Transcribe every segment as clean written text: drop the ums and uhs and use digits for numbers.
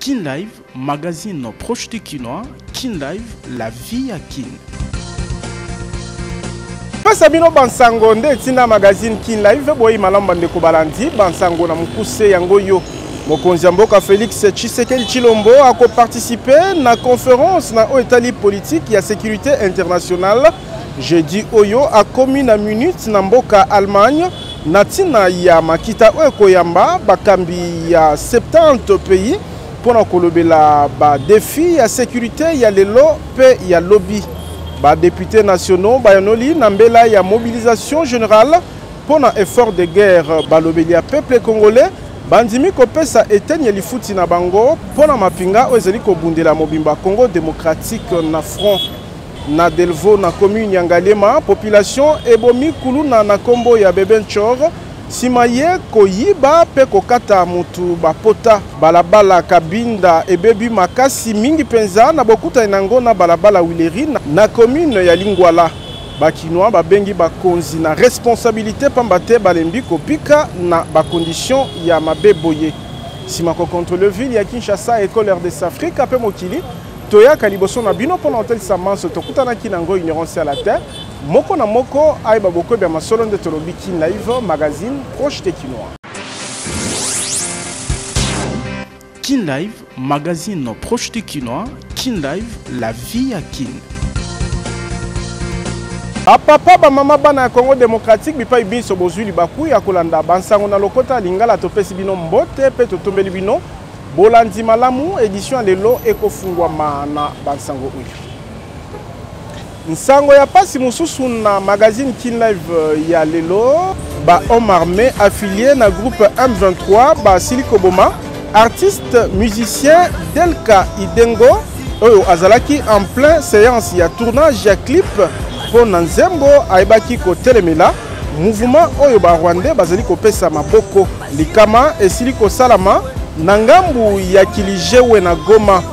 Kin Live, magazine proche du Kinois. Kin Live, la vie à Kin. Sabino Bansango nde tina magazine Kin Live boyi malamba ndeko balandi Bansango na mukuse yango yo mokonzi mboka Félix Tshisekedi Tshilombo a participer na conférence na etali politique ya sécurité internationale jeudi oyo a commis na minute na mboka Allemagne na tina ya makita oyo koyamba bakambi ya 70 pays pona kolobela ba défi ya sécurité ya lelo pe ya lobby. Ba députés nationaux bayanoli nambela ya mobilisation générale pour un effort de guerre balobelia peuple congolais bandimi kopesa etenya lifuti na bango pour na mapinga ozeli ko bundela mobimba Congo démocratique na front na Delvo na commune ya Ngalema population ebomi kuluna na kombo ya Bebenchor simaye koyiba pe kokata mutu bapota balabala kabinda ebebi makasi mingi penza na bokuta inango na balabala wileri na commune ya Lingwala bakinois babengi bakonzi na responsabilité pambate balembi kopika na bakondition ya mabeboye sima ko contrôle ville ya Kinshasa école RDC Afrique ape mokili toya kaliboso na bino pona hotel Samanso tokutana kinango ignorance à la terre moko na moko aiba boko bya masolo nde tolobi Kin Live magazine proche de Kinois. Kin Live, magazine proche du Kinois. Kin Live, la vie à Kin. Papa ba mama bana Congo démocratique bipa ibiso bozuli baku ya kolanda bansango na lokota lingala topesi bino mbote pe totombeli bino bolandi malamu édition lelo ekofungwa na bansango oyo. Nsango ya pasi mususu na magazine Kin Live ya lelo ba homme armé affilié na groupe M23 ba Siliko Boma artiste musicien Delka Idengo oyo azalaki en plein séance ya tournage ya clip pour Nzembo aibaki ko telemela mouvement oyo ba Rwandais bazali ko pesa maboko likama et Siliko Salama nangambu ya Kilijewe na Goma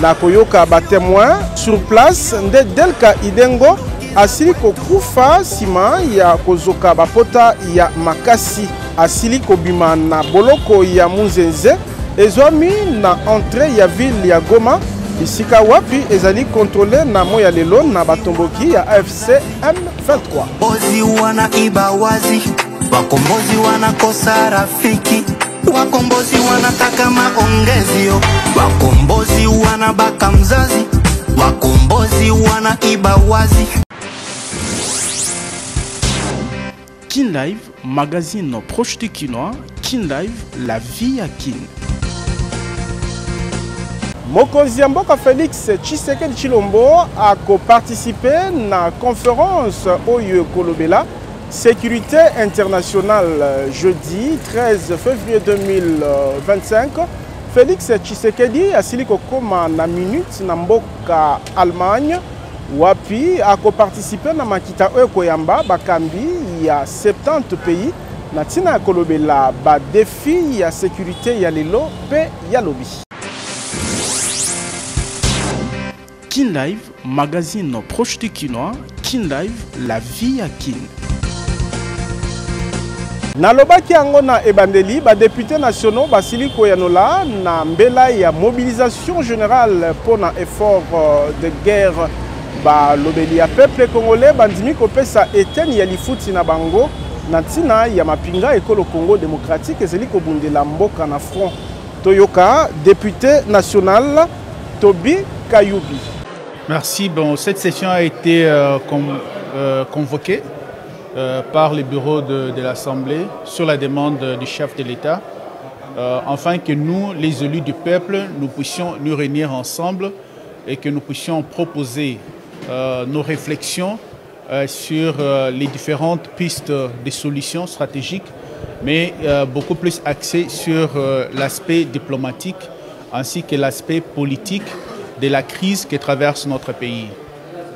na koyoka ba témoin sur place nde Delka Idengo asili kokufa sima ya kozoka bapota ya makasi asili kobima na boloko ya Munzenze ezwami na entrée ya ville ya Goma isika wapi ezali contrôlé na moya lelo na batomboki ya AFC M23 bozi wana ibawazi wakombozi wana kosa rafiki wakombozi wanataka maongezio wakombozi wana baka mzazi wakombozi wana ibawazi. Kin Live, magazine proche du Kinois. Kin Live, la vie à Kin. Mokonzi mboka Félix Tshisekedi Tshilombo a participé na conférence oyo kolobela sécurité internationale jeudi 13 février 2025. Félix Tshisekedi asili kokoma na minute na mboka Allemagne wapi a participé na makita oyo koyamba bakambi ya 70 pays na tina kolobela ba défi ya sécurité ya lelo pe ya lobby. Kin Live, magazine proche du Kinois. Kin Live, la vie à Kin. Nalobaki yango na ebandeli ba députés nationaux basili koyanola na mbela ya mobilisation générale pour un effort de guerre ba lobeli ya peuple congolais bandimi kopesa eteni ya lifuti na bango na tina ya mapinga ekolo Congo démocratique ezeli kobundela mboka na front toyoka député national Tobi Kayubi. Merci. Bon, cette session a été convoquée par le bureau de l'Assemblée sur la demande du chef de l'État, afin que nous, les élus du peuple, nous puissions nous réunir ensemble et que nous puissions proposer nos réflexions sur les différentes pistes de solutions stratégiques, mais beaucoup plus axées sur l'aspect diplomatique ainsi que l'aspect politique de la crise que traverse notre pays.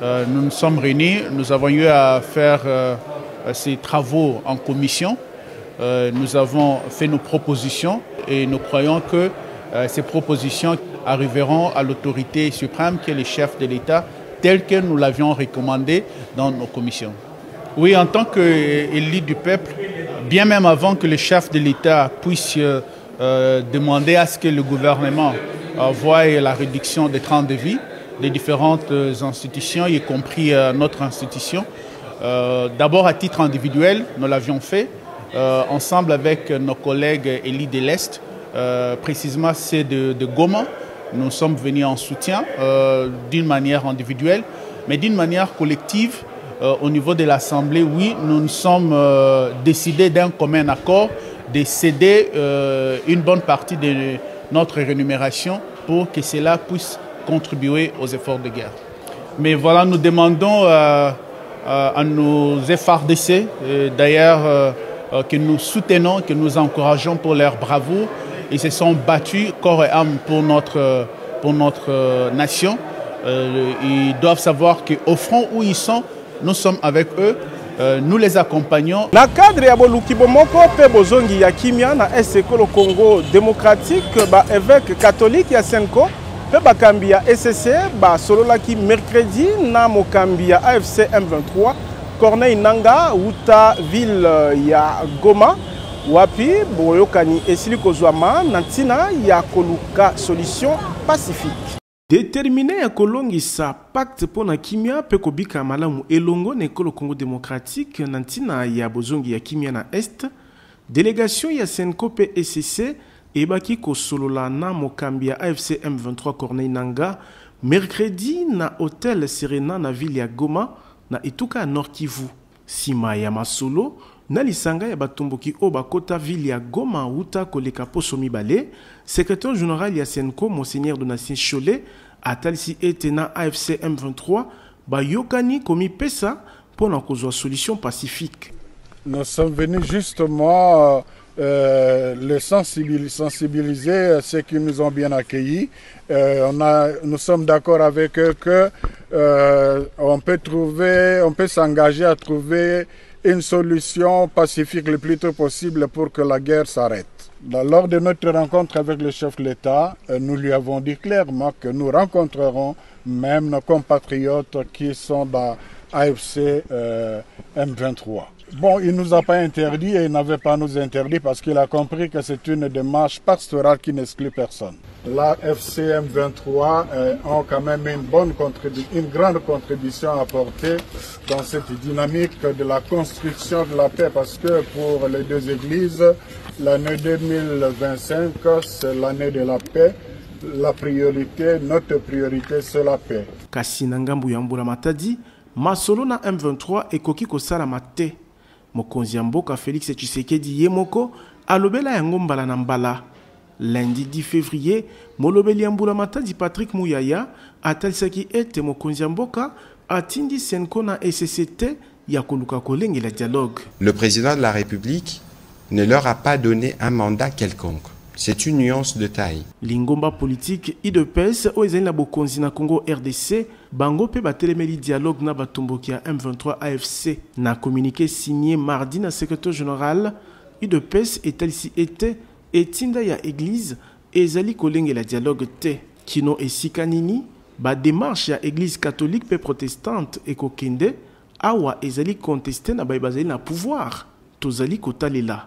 Nous nous sommes réunis, nous avons eu à faire ces travaux en commission. Nous avons fait nos propositions et nous croyons que ces propositions arriveront à l'autorité suprême qui est le chef de l'État tel que nous l'avions recommandé dans nos commissions. Oui, en tant qu'élu du peuple, bien même avant que le chef de l'État puisse demander à ce que le gouvernement voient la réduction des trains de vie des différentes institutions, y compris notre institution. D'abord à titre individuel, nous l'avions fait ensemble avec nos collègues Élie de l'Est, précisément c'est de Goma. Nous sommes venus en soutien d'une manière individuelle, mais d'une manière collective au niveau de l'Assemblée. Oui, nous nous sommes décidés d'un commun accord de céder une bonne partie de notre rémunération pour que cela puisse contribuer aux efforts de guerre. Mais voilà, nous demandons à nos FARDC, d'ailleurs, que nous soutenons, que nous encourageons pour leur bravoure. Ils se sont battus corps et âme pour notre nation. Ils doivent savoir qu'au front où ils sont, nous sommes avec eux. Nous les accompagnons. Dans le cadre de l'Ukibomoko, Pebozongi Yakimia, na Eseko le Congo démocratique, évêque catholique Yasenko, Pebakambia SCC, Sololaki mercredi, na Mokambia AFC M23, Corneille Nanga, Uta ville ya Goma, Wapi, Boyokani Esili Kozwama, Nantina, ya Koluka solution pacifique. Déterminé à kolongisa pacte pour na kimia pe kobika malamu elongo na ekolo Congo démocratique nantina ya bozongi ya kimia na est délégation ya Senko pe SCC ebaki kosolola na mokambi ya AFC M23 Corneille Nanga mercredi na hôtel Serena na ville ya Goma na etuka Nord Kivu sima ya masolo na lisanga ya batomboki o bakota ville ya Goma uta koleka poso mibale secrétaire général ya Senko Monseigneur Donatien Cholet atalisi etena AFC M23 bayokani komi pesa pour na kozwa solution pacifique. Nous sommes venus justement les sensibiliser ceux qui nous ont bien accueillis. Nous sommes d'accord avec eux que on peut s'engager à trouver une solution pacifique le plus tôt possible pour que la guerre s'arrête. Lors de notre rencontre avec le chef de l'État, nous lui avons dit clairement que nous rencontrerons même nos compatriotes qui sont dans AFC M23. Bon, il ne nous a pas interdit et il n'avait pas nous interdit parce qu'il a compris que c'est une démarche pastorale qui n'exclut personne. La FCM 23 ont quand même une grande contribution à apporter dans cette dynamique de la construction de la paix parce que pour les deux églises, l'année 2025, c'est l'année de la paix. La priorité, notre priorité, c'est la paix. Kassinangambu Yambura Matadi, Masolo na M23 et Koki Kosala Mate. Mokonzi Mboka Félix Tshisekedi Yemoko, alobela yangombala nambala. Lundi 10 février, Molobeli Yambura Matadi Patrick Mouyaya, atalisaki ete Mokonzi Mboka, atindi Senko na SCCT, yakoluka kolenge la dialogue. Le président de la République ne leur a pas donné un mandat quelconque. C'est une nuance de taille. Lingomba politique IDPS oezali na bokonzi na Congo RDC bango pe batelemeli dialogue na batomboki ya M23 AFC na communiqué signé mardi na secrétaire général IDPS etalisi ete etinda ya église ezali kolenge la dialogue te kino esika nini ba démarche ya église catholique pe protestante ekokende awa ezali contesté na bazali na pouvoir tozali kotalela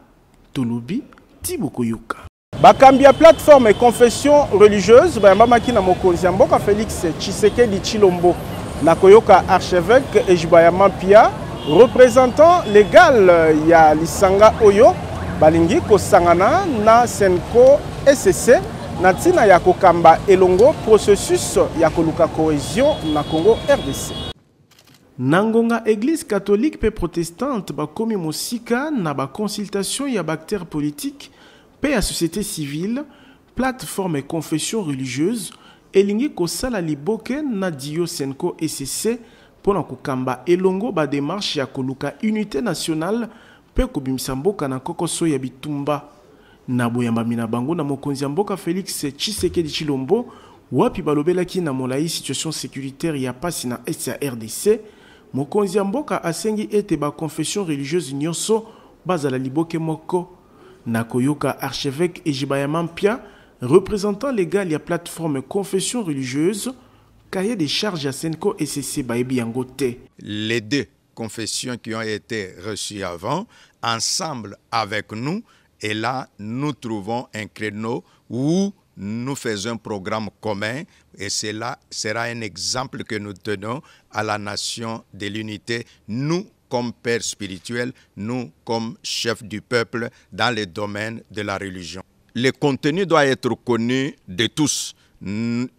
tolobi tibokoyoka. Bakambia plateforme et confession religieuse, Bayambamaki na mokonzi Mboka Félix Tshisekedi Tshilombo, Nakoyoka archevêque et Jibayama Pia, représentant légal ya Lisanga Oyo, Balingi Kosangana na Senko SCC, Natina ya Kokamba Elongo, processus ya Koluka cohésion na Congo RDC. Nangonga église catholique pe protestante bakomi mosika na ba consultation ya bactère politique paix à société civile, plateforme et confession religieuse, elingi kosala liboke na dio Senko SCC pour na kokamba elongo ba démarche ya koluka unité nationale pe kobimisa mboka na kokoso ya bitumba. Na boyamba mina bango na mokonzi Mboka Félix Tshisekedi Tshilombo wapi balobelaki na molai situation sécuritaire ya pasi na est ya RDC, mokonzi Mboka asengi ete ba confession religieuse nyonso bazala liboke moko. Nakoyoka archevêque et Jibayama Mpia, représentant légal ya plateforme confession religieuse, cahier des charges à Senko SCC Baebi Yangote. Les deux confessions qui ont été reçues avant, ensemble avec nous, et là nous trouvons un créneau où nous faisons un programme commun et cela sera un exemple que nous tenons à la nation de l'unité, nous comme pères spirituels, nous comme chefs du peuple dans le domaine de la religion. Le contenu doit être connu de tous.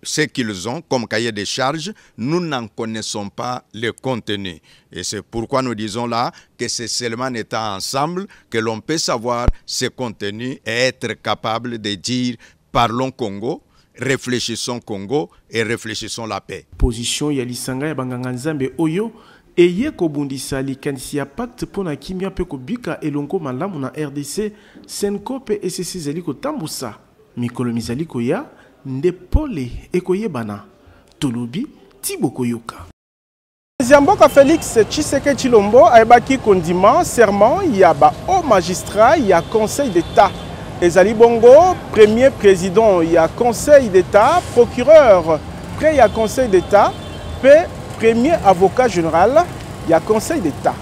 Ce qu'ils ont comme cahier de charges, nous n'en connaissons pas le contenu. Et c'est pourquoi nous disons là que c'est seulement en étant ensemble que l'on peut savoir ce contenu et être capable de dire « Parlons Congo », réfléchissons Congo et réfléchissons la paix. Position ya lisanga ya banganga nzambe oyo eye kobundisa likanisi ya pacte pona kimia pe kobika elongo malamu na RDC Senko pe ECC zali kotambusa mikolo mizali koya nde pole ekoyebana tolobi Tiboko Yoka. Mboka Félix Tshisekedi Tshilombo ayebaki kondima serment ya ba haut magistrat ya Conseil d'État. Ezali bongo premier président ya Conseil d'État, procureur près ya Conseil d'État, pe premier avocat général ya Conseil d'État.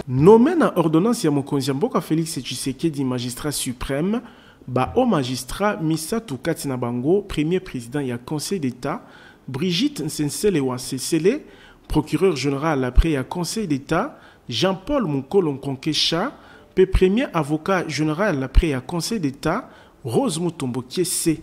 Nommé na ordonnance ya mokonzi mboka Félix Tshisekedi magistrat suprême, ba haut magistrat Misatou Katina Bango, premier président ya Conseil d'État, Brigitte Nsensele Wansesele, procureur général après ya Conseil d'État, Jean-Paul Mukolo Nkonkesha, premier avocat général après ya Conseil d'État, Rose Mutombo Kiese.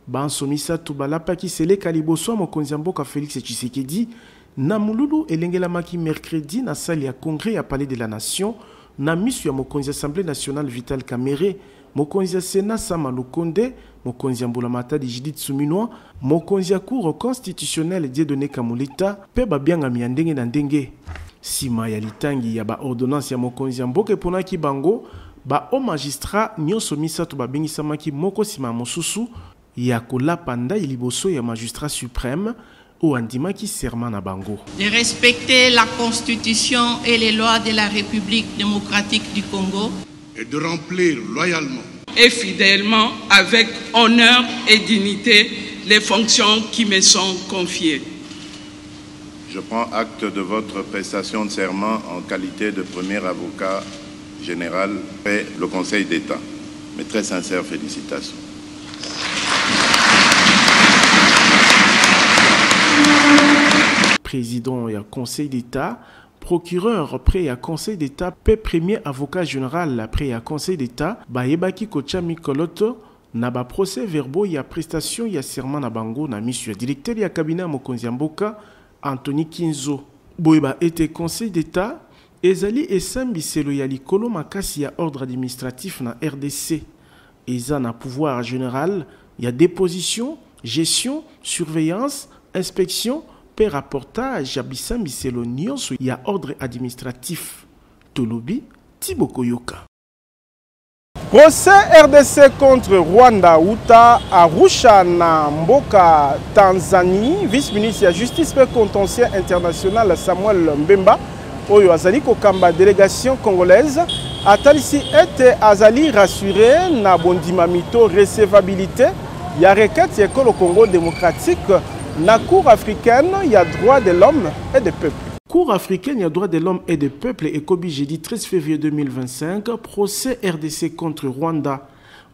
Banso Misatou Balapaki Sele Kaliboso mokonzi mboka Félix Tshisekedi, na mululu elengela maki mercredi na salle ya congrès ya Palais de la Nation, na misu ya mokonzi Assemblée nationale Vital Kamerhe, mokonzi Sénat Sama Lukonde, mokonzi Mboula Matadi Judith Suminwa, mokonzi Cour constitutionnelle Dieudonné Kamuleta, pe babianga miandenge na ndenge. Sima ya litangi ya ba ordonnance ya mokonzi mboka ponaki bango, ba o magistrat nyonso misato babengisamaki moko sima mosusu ya kolapanda iliboso ya magistrat suprême ou andimaki serment na bango. De respecter la Constitution et les lois de la République démocratique du Congo. Et de remplir loyalement et fidèlement, avec honneur et dignité, les fonctions qui me sont confiées. Je prends acte de votre prestation de serment en qualité de premier avocat général et le Conseil d'État. Mes très sincères félicitations. Président du Conseil d'État, procureur près à Conseil d'État, premier avocat général après à Conseil d'État, Bayebaki Kocha Mikoloto, Naba procès verbaux ya prestation ya serment na bango na mission directeur ya cabinet mokonzi mboka Anthony Kinzo. Boyeba était Conseil d'État, ezali esambi selo ya likolo makasi ya ordre administratif na RDC. Eza na pouvoir général, ya déposition, gestion, surveillance, inspection, per rapportage abisa miselo nyonso ya ordre administratif. Tolobi Tiboko Yoka. Procès RDC contre Rwanda Uta Arusha na mboka Tanzanie, vice-ministre ya justice pe contentieux international Samuel Mbemba oyo azali kokamba délégation congolaise atalisi ete azali rassuré na bondima mito recevabilité ya requête ya Kolo Congo démocratique la Cour africaine, il y a droit de l'homme et des peuples. Cour africaine, il y a droit de l'homme et des peuples et Kobi jeudi 13 février 2025, procès RDC contre Rwanda.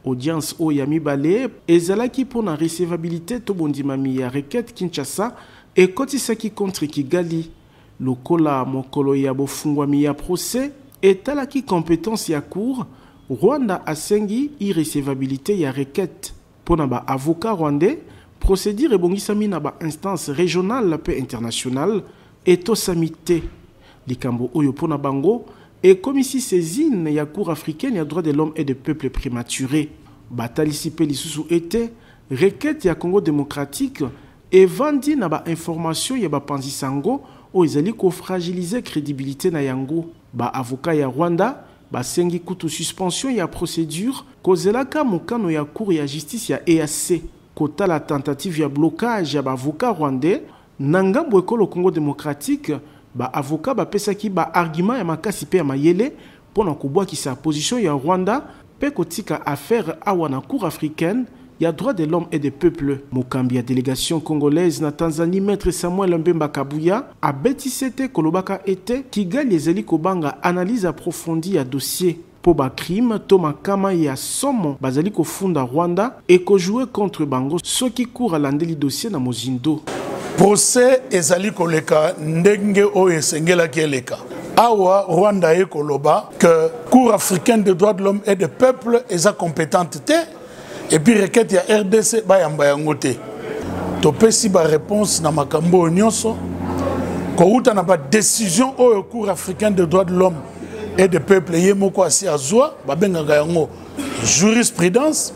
Audience au Yami Balé, ezalaki pour la recevabilité Tobondimami ya requête Kinshasa et Kotisaki contre Kigali. Lokola Mokolo ya Bofungwami ya procès et talaki compétence ya cour, Rwanda asengi irrecevabilité ya requête. Pour naba avocat rwandais, procédure ebongisami na ba instance régionale pe internationale et tosamité likambo oyo pona bango et commissi saisine ya cour africaine ya droit de l'homme et des peuples prématurés batalisi pe lisusu été requête ya Congo démocratique et vandi na ba information ya ba panzisango o ezali ko fragiliser crédibilité na yango ba avocat ya Rwanda ba sengi kutu suspension ya procédure kozelaka mokano ya cour ya justice ya EAC kota la tentative ya blocage ya avocat rwandais nangambo ekolo Congo démocratique ba avocat ba pesaki ba argument ya makasi pe ya mayele pona kobwaki sa position ya Rwanda pe kotika affaire awa na cour africaine ya droit de l'homme et des peuples. Mokambi ya délégation congolaise na Tanzanie maître Samuel Mbemba Kabuya a betisete kolobaka ete Kigali ezali kobanga analyse approfondie ya dossier po ba crime to makama ya somo bazali kofunda Rwanda et ko jouer contre bango soki cour alandeli dossier na mozindo. Procès ezali koleka ndenge o esengela keleka. Awa Rwanda e koloba que Cour africaine des droits de l'homme et des peuples est compétente te et puis requête ya RDC ba yamba yango te. Topesi ba réponse na makambo nyonso ko uta na ba décision o Cour africaine des droits de l'homme et des peuples yemoko asi azwa ba benga yango jurisprudence.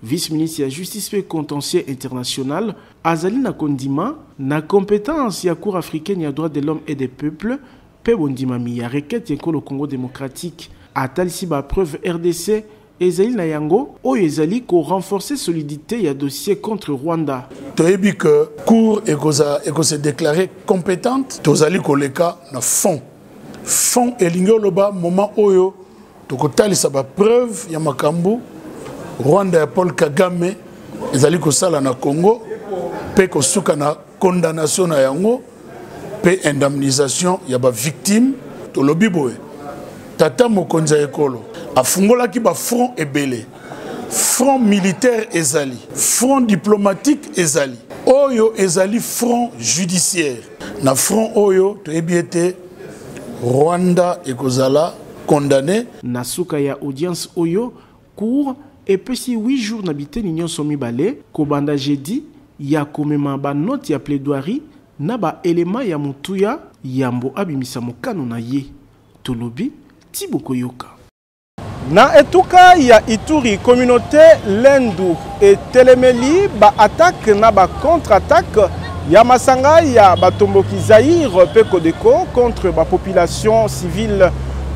Vice-ministre de la Justice et Contentieux international, Azali na kondima na compétence ya Cour africaine ya droits de l'homme et des peuples, pe bondima mi ya requête ya le Congo démocratique. Atalisi ba preuve RDC, ezali na yango, o ezali ko renforcer solidité ya dossier contre Rwanda. Toyebi que Cour eko se déclarer compétente, tozali koleka na fond. Fond elingoloba moment oyo tokotalisa ba preuve ya makambo Rwanda ya Paul Kagame ezali kosala na Congo pe kosuka na condamnation na yango pe indemnisation ya ba victime to lobi boye tata mokonza ekolo afungolaki ba front ebele front militaire ezali front diplomatique ezali oyo ezali front judiciaire na front oyo to ebiete Rwanda ekozala condamné. Nasuka ya audience oyo cour et pesi 8 jours n'habité n'ignon somi balé kobanda jeudi ya komema ba note ya plaidoirie na ba élément ya mutuya yambo abimisa mokano na ye tolobi Tiboko Yoka. Na etuka ya Ituri communauté Lendu et Telemeli ba attaque na ba contre-attaque ya masanga ya batomboki Zaïre pe Kodeko contre ba population civile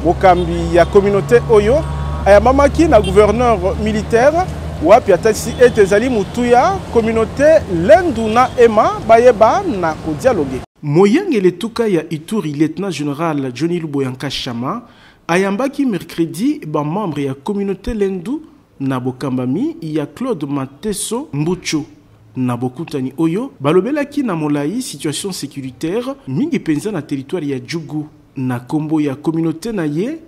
Mokambi ya communauté Oyo aya mamaki na gouverneur militaire wapi atasi etezali mutuya communauté Lendu na Ema bayeba na ko dialoguer. Moyangele tuka ya Ituri lieutenant général Johnny Luboyanka Chama ayambaki mercredi ba membre ya communauté Lendu na Bokambami ya Claude Mateso Mbucho na Bokutani Oyo balobelaki na molai situation sécuritaire mingi penza na territoire ya Djugu. Na kombo ya communauté na ye,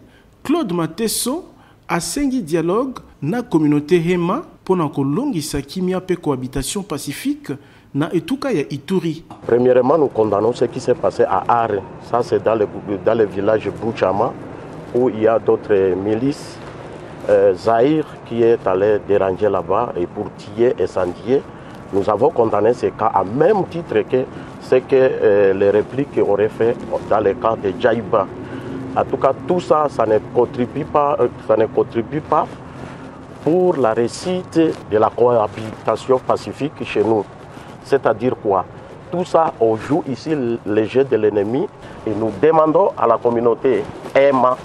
Claude Mateso asengi dialogue na communauté Hema pona kolongisa kimia pe cohabitation pacifique na etuka ya Ituri. Premièrement, nous condamnons ce qui s'est passé à Are. Ça, c'est dans le village Bouchama où il y a d'autres milices. Zaïre qui est allé déranger là-bas et pour tuer et incendier. Nous avons condamné ces cas à même titre que ce que les répliques auraient fait dans le cas de Djaïba. En tout cas, tout ça, ça ne contribue pas pour la réussite de la cohabitation pacifique chez nous. C'est-à-dire quoi? Tout ça, on joue ici le jeu de l'ennemi et nous demandons à la communauté Emma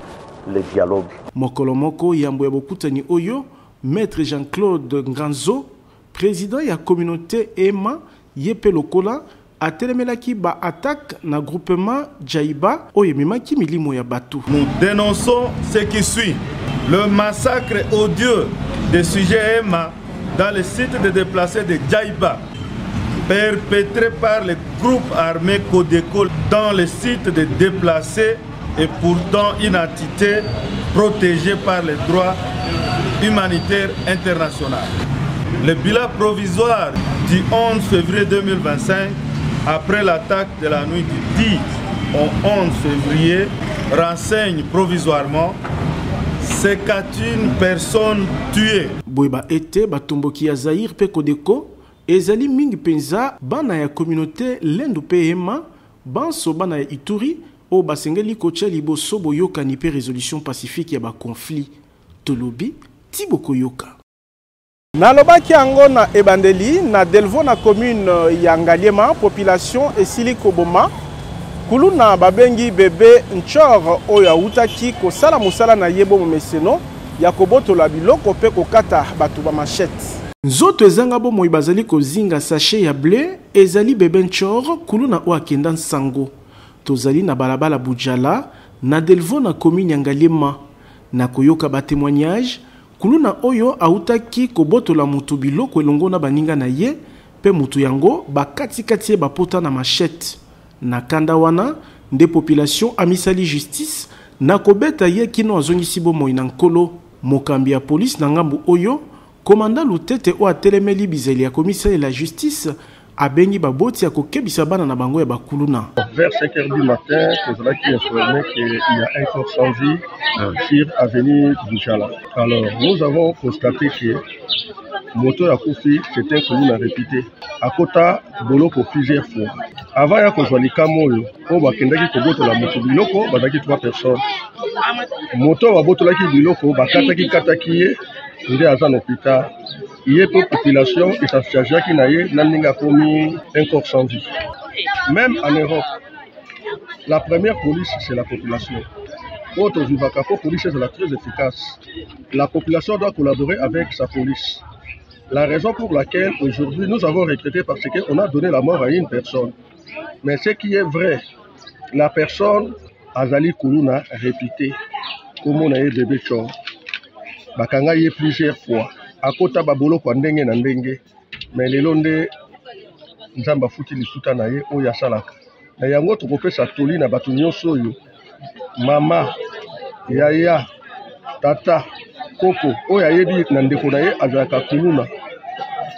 le dialogue. Mokolomoko Yambo Bokutani Oyo, maître Jean-Claude Nganzo, président de la communauté Emma Yepe Lokola, a télémelaki ba attaque na groupement Djaïba oyemimaki milimo ya Batu. Nous dénonçons ce qui suit. Le massacre odieux des sujets Emma dans le site de déplacés de Djaïba, perpétré par le groupe armé Kodeko dans le site de déplacés et pourtant une entité protégée par les droits humanitaires internationaux. Le bilan provisoire du 11 février 2025, après l'attaque de la nuit du 10 au 11 février, renseigne provisoirement 51 personnes tuées. Boeba ete batomboki ya Zaïre pe Kodeko ezali mingi penza bana ya communauté Lendu pe Ema banso bana ya Ituri o basengeli kocha liboso boyokani pe résolution pacifique ya ba conflit tolobi Tiboko Yoka. Nalobaki yango na ebandeli na Delvo na commune ya Ngaliema population esili koboma kuluna babengi bebe Nchor oyo utaki kosala musala na yebo momeseno ya kobotola biloko pe kokata batu ba machette. Nzoto ezanga bo moyi bazali kozinga sachet ya blé ezali bebe Nchor kuluna o akenda nsango. Tozali na balabala Bujala na Delvo na commune ya Ngaliema na koyoka ba témoignage kuluna oyo autaki kobotola mutu biloko elongo na baninga na ye pe mutu yango bakati ye bapota na machette na kanda wana nde population amisali justice nakobeta ye kino azongisi bomoi na nkolo mokambi ya police na ngambu oyo komanda Lutete o atelemeli bizeli ya commissaire la justice abengi baboti ya kokebisa bana na bango ya bakuluna. Vers 5h du matin, nous avons informé qu'il y a un corps sans vie sur avenue Bouchala. Alors, nous avons constaté que moto ya Koufi, c'était que nous l'a répété. À Kota, bolo pour plusieurs fois. Avant, il y a qu'on Kamoyo, on va kendaki koboto la moto biloko, badaki 3 personnes. Moto wa boto laki biloko, bakataki katakiye, nde azan hôpital. Il y a pour population et ça se charge qui n'a commis un corps sans vie. Même en Europe, la première police, c'est la population. Autre Vivakapo, police, c'est la très efficace. La population doit collaborer avec sa police. La raison pour laquelle aujourd'hui nous avons regretté parce qu'on a donné la mort à une personne. Mais ce qui est vrai, la personne, Azali Koulouna, répété, comme on a eu bébé Chor, Bakanga y est plusieurs fois. Akota babolo kwa ndenge na ndenge mais lelo nde nzamba futi lisuta na ye oyo asalaka na yango tokopesa toli na bato nyonso oyo mama yaya tata koko oyo ayebi na ndeko na ye azalaka kuluna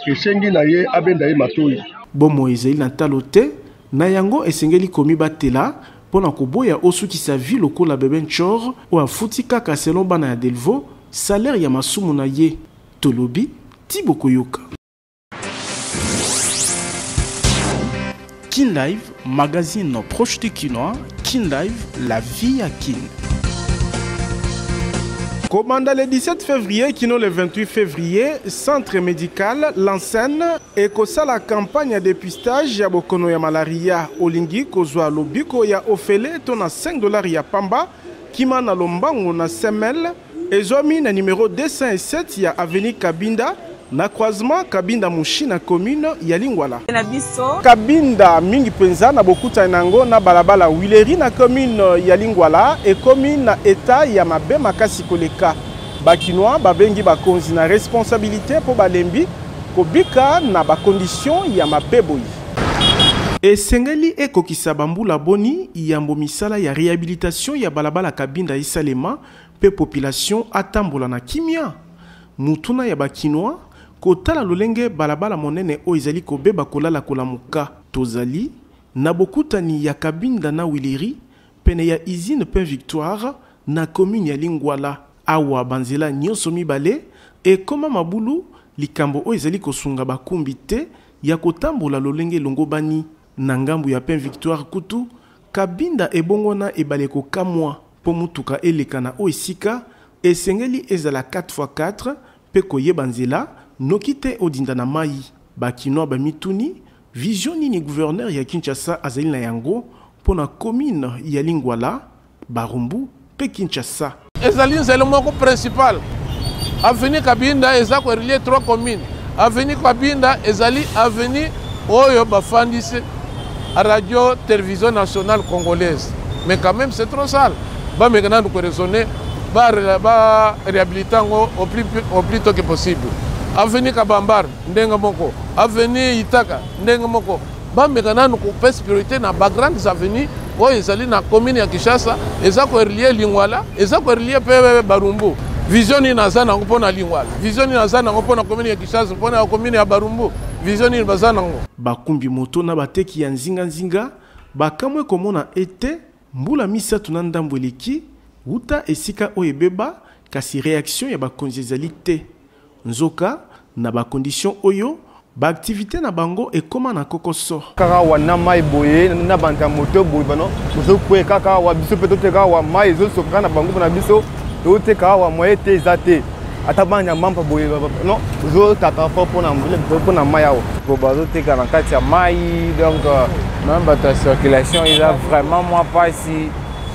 esengi na ye abenda ye matoi bomo ezali na talo te na yango esengeli komi batela mpona koboya osukisa vi lokola bebe Nchor oyo afuti kaka selon bana ya Delvaux salaire ya masumu na ye Tolobi Thibaut Koyoka. Kin Live, magazine proche du Kinois. Kin Live, la vie à Kin. Commanda le 17 février, Kino le 28 février, centre médical, l'enseigne et kosa la campagne de dépistage ya bokono ya malaria olingi kozwa lobiko ya ofele tona $5 ya pamba kima na lombango na semelle. Ezomi na numéro 207 ya avenue Kabinda na croisement Kabinda Mushi na commune ya Lingwala. Kabinda mingi penza na bokuta nango na balabala Wileri na commune ya Lingwala et commune na état ya mabe makasi koleka. Bakinois babengi bakonzi na responsabilité po balembi kobika na ba condition ya mabe boyi. Esengeli ekokisa bambula boni yambo misala ya réhabilitation ya balabala Kabinda isalema pe population atambola na kimia mutuna ya bakinois kotala lolenge balabala monene o ezali kobeba kolala kolamuka tozali na bokutani ya Kabinda na Wileri pene ya usine Pain Victoire na commune ya Lingwala awa banzela nyonso mibale e koma mabulu likambo o ezali kosunga bakumbi te ya kotambola lolenge longo bani na ngambu ya Pain Victoire kutu Kabinda ebongona ebale ko kamwa po mutuka elekana o esika esengeli ezala 4x4 pe koyeba nzela nokite odinda na mai bakinois bamituni vision nini gouverneur ya Kinshasa azali na yango pona commune ya Lingwala Barumbu pe Kinshasa ezali nzela moko principal avenue Kabinda ezako relier 3 communes avenue Kabinda ezali avenue oyo bafandise à radio télévision nationale congolaise mais quand même c'est trop sale ba maintenant nous raisonner ba réhabiliter au plus tôt que possible avenue Kabambar ndenga moko avenue Itaka ndenga moko ba maintenant nous couper priorité na ba grandes avenues oyo ezali na commune ya Kinshasa ezako relier Lingwala ezako relier pe Barumbu vision ni nazana ngopona Lingwala vision ni nazana ngopona commune ya Kinshasa pona commune ya Barumbu vision ni bazana ngo bakumbi moto na bateki ya nzinga bakamwe komona ete mbula misatu na ndambo eleki uta esika oyebeba kasi réaction ya bakonzi ezali te nzoka na bakondition oyo baaktivité na bango ekoma na kokoso kaka wana mai boye na banta moto boye bano ozokwe kaka wa biso pe toteka wa mai ezosoka na bango na biso toteka wa moye te eza te ata banya mampa boye non ozotaka fo mpona mai awa po bazoteka na kati ya mai donc même bato ya circulation eza vraiment moi pasi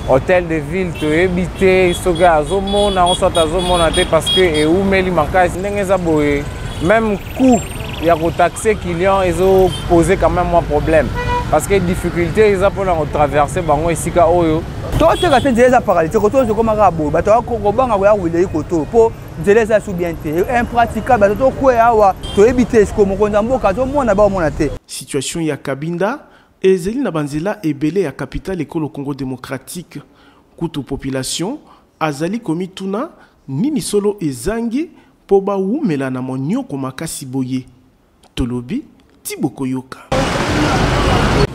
hôtel de ville toyebi te soki azomona osota azomona te parce que eumeli makasi ndenge eza boye même coût ya kotaxe client ezopose quand même moi problème parce que difficulté eza mpona kotraverse bango esika oyo toteka te nzela eza paralysé koto ozokomaka boye bato akobanga koya wilei koto mpo nzela eza su bien te impraticable bato tokwea awa toyebi te siko mokonzi ya mboka azomona baomona te situation ya Kabinda ezeli na banzela ebele ya capitale ekolo Congo démocratique kutu population azali komituna nini solo ezangi po bawumela na monyoko makasi boye. Tolobi Tiboko Yoka.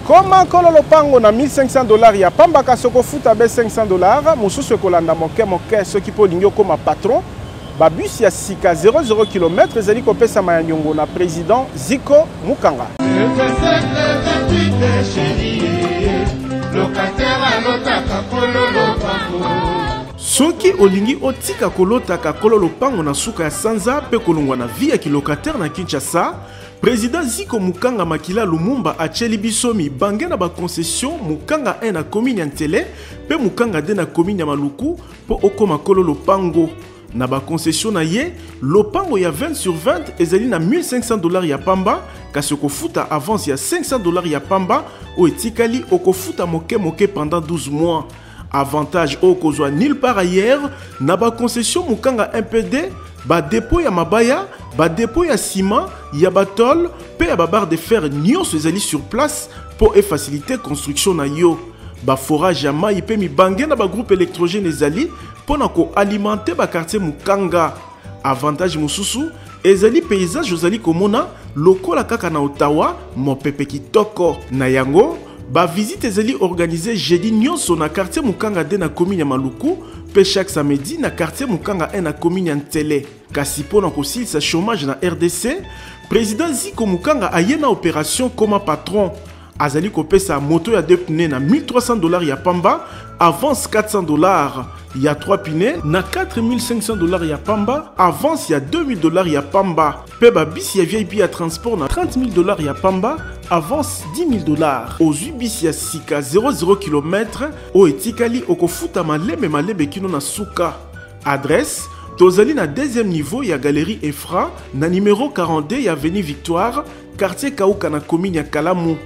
Koma kololo pango na $1500 ya pamba kasoko futa be $500 mususu kolanda moke ce qui po lingyo koma patron babus ya sika 00 km ezali kopesa mayanyongo na président Ziko Mukanga. Soki olingi otika kolotaka kololo pango na suka ya sanza pe kolongwa na via ki locataire na Kinshasa, président Ziko Mukanga Makila Lumumba acheli bisomi bange na ba concession Mukanga 1 na commune Ntele pe Mukanga 2 na commune Maluku po okoma kololo pango. Na ba concession na ye, lopango ya 20/20 ezali na $1500 ya pamba, kasi okofuta avance ya $500 ya pamba o etikali okofuta moke pendant 12 mois. Avantage okozwa nulle part ailleurs, na ba concession Mukanga MPD, ba dépôt ya mabaya, ba dépôt ya ciment, ya batol, pe ya ba barre de fer nyonso ezali sur place pour faciliter construction na yo. Ba forage ya mai pe mi bange na ba groupe électrogène ezali pona ko alimenter ba quartier Mukanga. Avantage mususu ezali paysage ozali komona lokola kaka na Ottawa mopepe kitoko na yango. Ba visite ezali organisée jeudi nyonso na quartier Mukanga 2 na commune ya Maluku pe chaque samedi na quartier Mukanga 1 na commune ya Ntele. Kasi pona ko silisa chômage na RDC, président Ziko Mukanga aye na opération comme patron. Azali kopesa moto ya 2 pneus na $1300 ya pamba, avance $400 ya 3 pneus na $4500 ya pamba, avance ya $2000 ya pamba. Pe ba bis ya VIP ya transport na $30000 ya pamba, avance $10000. Ozwi bis ya sika 00 km o etikali okofuta malebe kino na suka. Adresse tozali na 2e niveau ya galerie Efra na numéro 42 ya avenue Victoire, quartier Kauka na commune ya Kalamu.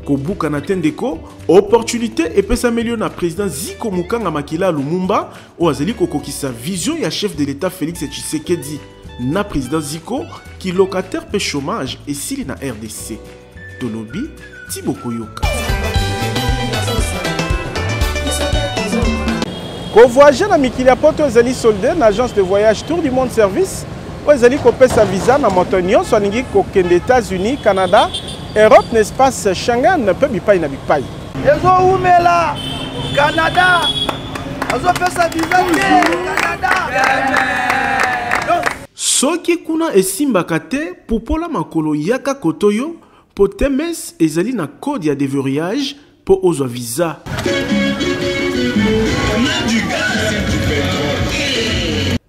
Kobuka na tendeko, opportunité epesa melio na président Ziko Mukanga Makila Lumumba o azali kokokisa vision ya chef de l'État Félix Tshisekedi na président Ziko ki locataire pe chômage et sili na RDC. Tolobi Tiboko Yoka. Ko voyager na mikili ya poto ezali soldé na agence de voyage Tour du Monde Service o ezali kopesa visa na moto nyonso alingi kokende États-Unis, Canada, Europe, n'espace Schengen, peut bipai na bipai. Ezo umela Canada. Azo pesa visa Canada. Soki kuna esimbaka te popola makolo yaka kotoyo po temes ezali na code ya déverrouillage po ozwa visa.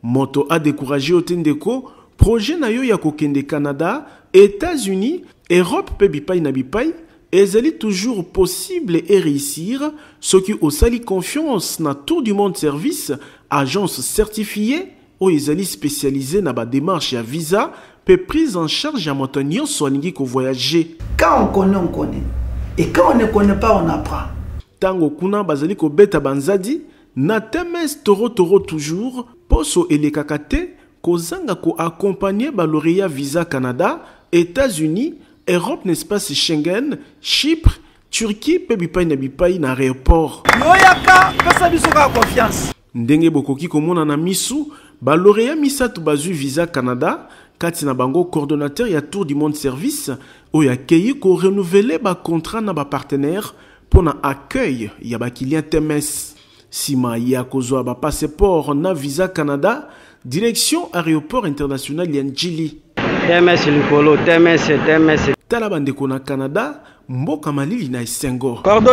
Moto a découragé otendeko projet na yo ya kokende Canada, États-Unis, Europe pe bipai na bipai ezali toujours possible et réussir ce qui osali confiance na Tour du Monde Service, agence certifiée ou ezali spécialisée na ba démarche ya visa pe prise en charge ya moto nyonso alingi ko voyager. Quand on connaît, on connaît. Et quand on ne connaît pas, on apprend. Tango kuna bazali ko beta banzadi na temes toro toujours poso elekakate kozanga ko accompagner ba lauréat visa Canada, États-Unis, Europe, n'espace Schengen, Chypre, Turquie, pe bipai na bipai na aéroport. Yoyaka, pesa biso ka confiance. Ndenge bokoki komona na misu, ba lauréat misatu bazui visa Canada, kati na bango coordonnateur ya Tour du Monde Service, oya keyi ko renouveler ba contrat na ba partenaire pour na accueil ya ba client TMS. Sima ya kozwa ba passeport na visa Canada, direction aéroport international ya Njili. TMS likolo, TMS. Tala bandeko na Canada, mboka malili na esengo. Cordo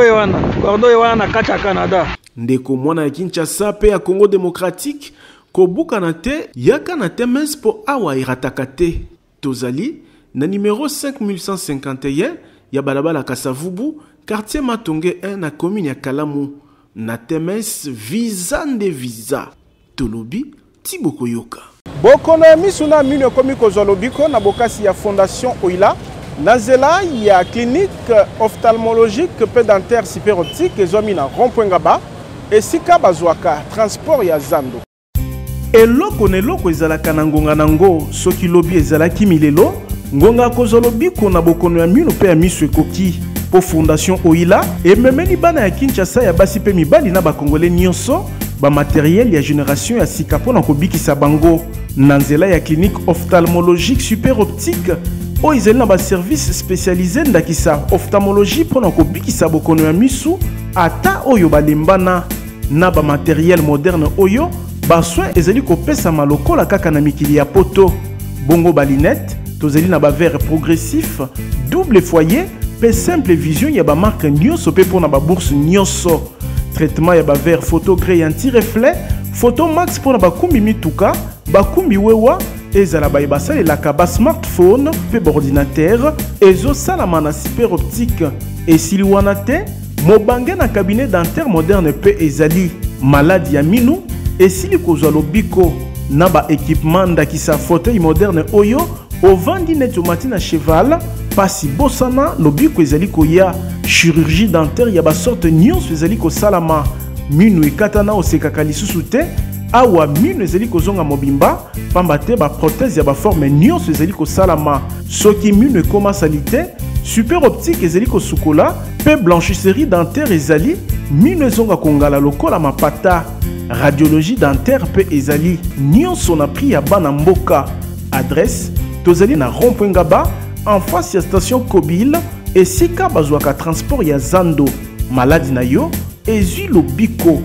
wana na kati ya Canada. Ndeko mwana ya Kinshasa pe ya Congo démocratique, kobuka na te yaka na TMS po awa irataka te. Tozali na numéro 5151 ya balabala Kasavubu, quartier Matonge 1 na commune ya Kalamu. Na TMS visa nde visa. Tolobi Tiboko Yoka. Bokono ya misuna mino komi kozwa lobiko na bokasi ya Fondation Oila Nazela ya clinique ophtalmologique pédentaire cyberoptique ezwami na rond-point Ngaba esika bazwaka transport ya zando. Eloko neloko ezalaka na ngonga nango soki lobi ezalaki milelo ngonga kozwa lobiko na bokono ya mino pe ya miso ekoki po fondation Oila ememeli bana ya Kinshasa ya basi pe mibali na bakongole nyonso ba matériel ya génération ya sika pona kobikisa bango na nzela ya clinique ophtalmologique super optique o izeli na ba service spécialisé ndakisa ophtalmologie pona kobikisa bokono ya misu ata oyo balembana na ba matériel moderne oyo ba soin ezeli kopesa malokola kaka na mikili ya poto bongo balinette tozeli na ba verre progressif double foyer pe simple vision ya ba marque nyonso pe pona ba bourse nyonso traitement ya ba verre photo gré anti-reflet photo max pona ba kumbi mituka ba kumbi wewa ezala ba ebasale la kaba smartphone pe ordinateur ezo salama na super optique esili wana te mobange na cabinet dentaire moderne pe ezali maladi ya minu esili kozwa lobiko na ba équipement ndakisa fauteuil moderne oyo ovandi netomati na cheval pasi bosana lobiko ezali koya chirurgie dentaire ya ba sorte nyonso ezali kosalama minu ekatana osekaka lisusu te awa minu ezali kozonga mobimba pamba te ba prothèse ya ba forme nyonso ezali kosalama soki minu ekoma salite super optique ezali kosukola pe blanchisserie dentaire ezali minu ezonga kongala lokola mapata radiologie dentaire pe ezali nyonso na prix ya bana mboka adresse tozali na rond-point Ngaba en face ya station Kobile esika bazwaka transport ya Zando maladi na yo ezwi lobiko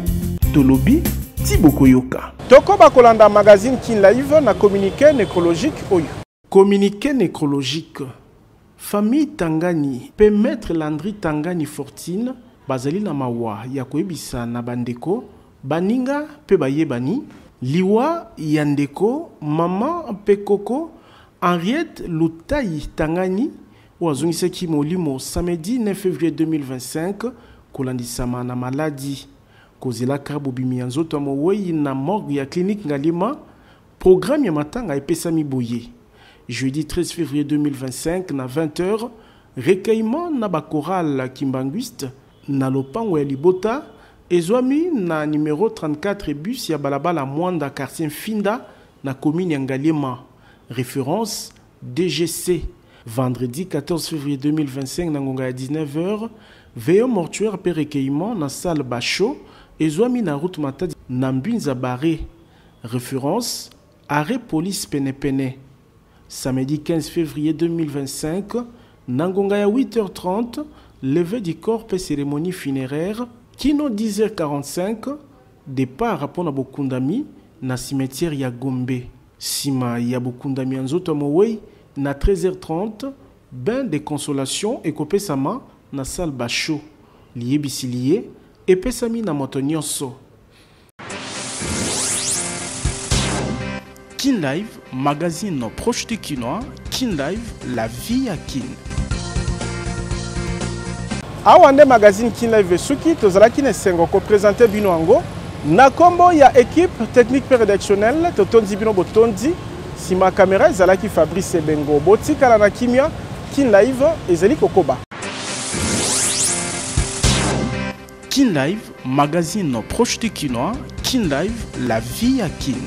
tolobi Tiboko Yoka tokoba kolanda magazine Kin Live na communiqué nécrologique oyo communiqué nécrologique famille Tangani pe maître Landry Tangani Fortine bazali na mawa ya koyebisa na bandeko baninga pe bayebani liwa ya ndeko mama pe koko Henriette Lutayi Tangani wazungiseki molimo samedi 9 février 2025 kolandisama na maladi kozela kabobimi ya nzoto mowei na morgue ya clinique Ngalima programme ya matanga epesami boye jeudi 13 février 2025 na 20h recueillement na bachoral kimbanguiste na lopango ya Libota ezwami na numéro 34 bus ya balabala Mwanda quartier Finda na commune ya Ngalima référence DGC vendredi 14 février 2025 na ngonga ya 19h veillée mortuaire pe recueillement na salle Bacho ezwami na route Matadi na Mbinza Barré référence arrêt police Penepene samedi 15 février 2025 na ngonga ya 8h30 levée du corps pe cérémonie funéraire kino 10h45 départ pona bokundami na cimetière ya Gombe sima ya bokundami ya nzoto mowei na 13h30 bain de consolation ekopesama na salle Bacho liyebisi liye epesami na moto nyonso. Kin Live, magazine proche du Kinois. Kin Live, la vie à Kin. Awande magazine Kin Live suki tozalaki na sengo ko présenter bino ango na kombo ya équipe technique rédactionnelle totondi bino botondi sima caméra ezalaki Fabrice Bengo botikala na kimia Kin Live ezali kokoba. Kin Live, magazine proche du Kinois. Kin Live, la vie à Kin.